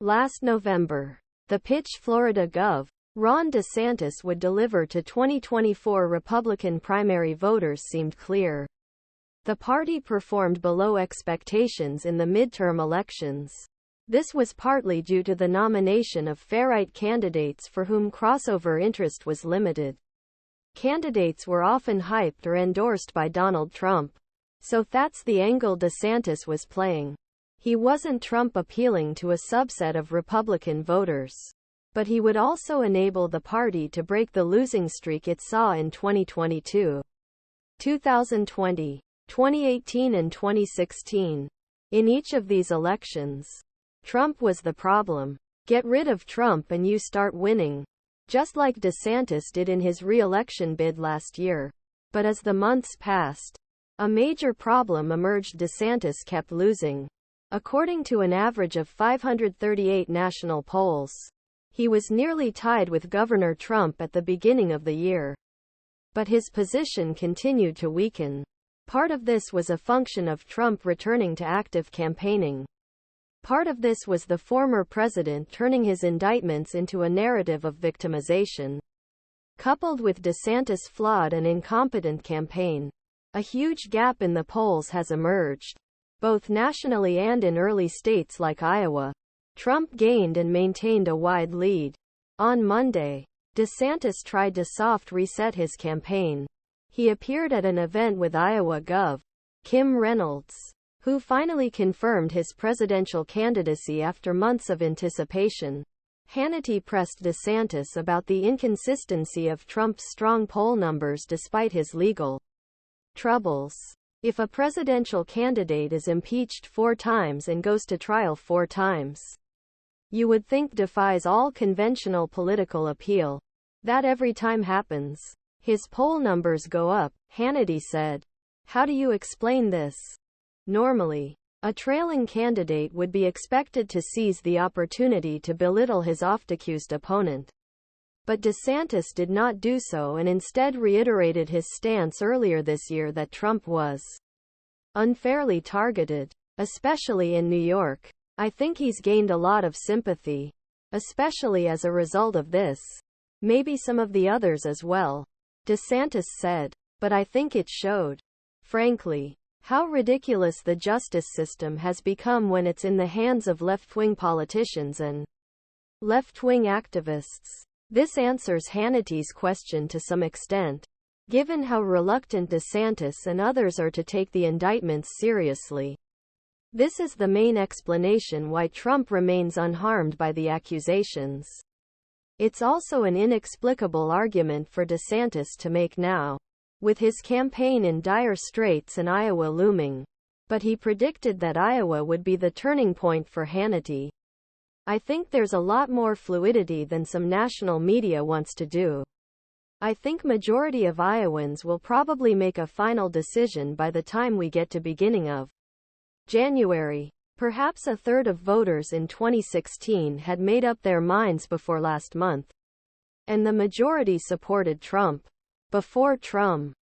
Last November, the pitch Florida Gov. Ron DeSantis would deliver to 2024 Republican primary voters seemed clear. The party performed below expectations in the midterm elections. This was partly due to the nomination of far-right candidates for whom crossover interest was limited. Candidates were often hyped or endorsed by Donald Trump. So that's the angle DeSantis was playing. He wasn't Trump appealing to a subset of Republican voters. But he would also enable the party to break the losing streak it saw in 2022, 2020, 2018 and 2016. In each of these elections, Trump was the problem. Get rid of Trump and you start winning. Just like DeSantis did in his re-election bid last year. But as the months passed, a major problem emerged. DeSantis kept losing. According to an average of 538 national polls, he was nearly tied with Governor Trump at the beginning of the year. But his position continued to weaken. Part of this was a function of Trump returning to active campaigning. Part of this was the former president turning his indictments into a narrative of victimization. Coupled with DeSantis' flawed and incompetent campaign, a huge gap in the polls has emerged. Both nationally and in early states like Iowa, Trump gained and maintained a wide lead. On Monday, DeSantis tried to soft reset his campaign. He appeared at an event with Iowa Gov. Reynolds, who finally confirmed his presidential candidacy after months of anticipation. Hannity pressed DeSantis about the inconsistency of Trump's strong poll numbers despite his legal troubles. If a presidential candidate is impeached 4 times and goes to trial 4 times, you would think defies all conventional political appeal. That every time happens, his poll numbers go up, Hannity said. How do you explain this? Normally, a trailing candidate would be expected to seize the opportunity to belittle his oft-accused opponent. But DeSantis did not do so and instead reiterated his stance earlier this year that Trump was unfairly targeted, especially in New York. I think he's gained a lot of sympathy, especially as a result of this. Maybe some of the others as well, DeSantis said. But I think it showed, frankly, how ridiculous the justice system has become when it's in the hands of left-wing politicians and left-wing activists. This answers Hannity's question to some extent, given how reluctant DeSantis and others are to take the indictments seriously. This is the main explanation why Trump remains unharmed by the accusations. It's also an inexplicable argument for DeSantis to make now, with his campaign in dire straits and Iowa looming. But he predicted that Iowa would be the turning point for Hannity. I think there's a lot more fluidity than some national media wants to do. I think majority of Iowans will probably make a final decision by the time we get to beginning of January. Perhaps a third of voters in 2016 had made up their minds before last month. And the majority supported Trump. Before Trum.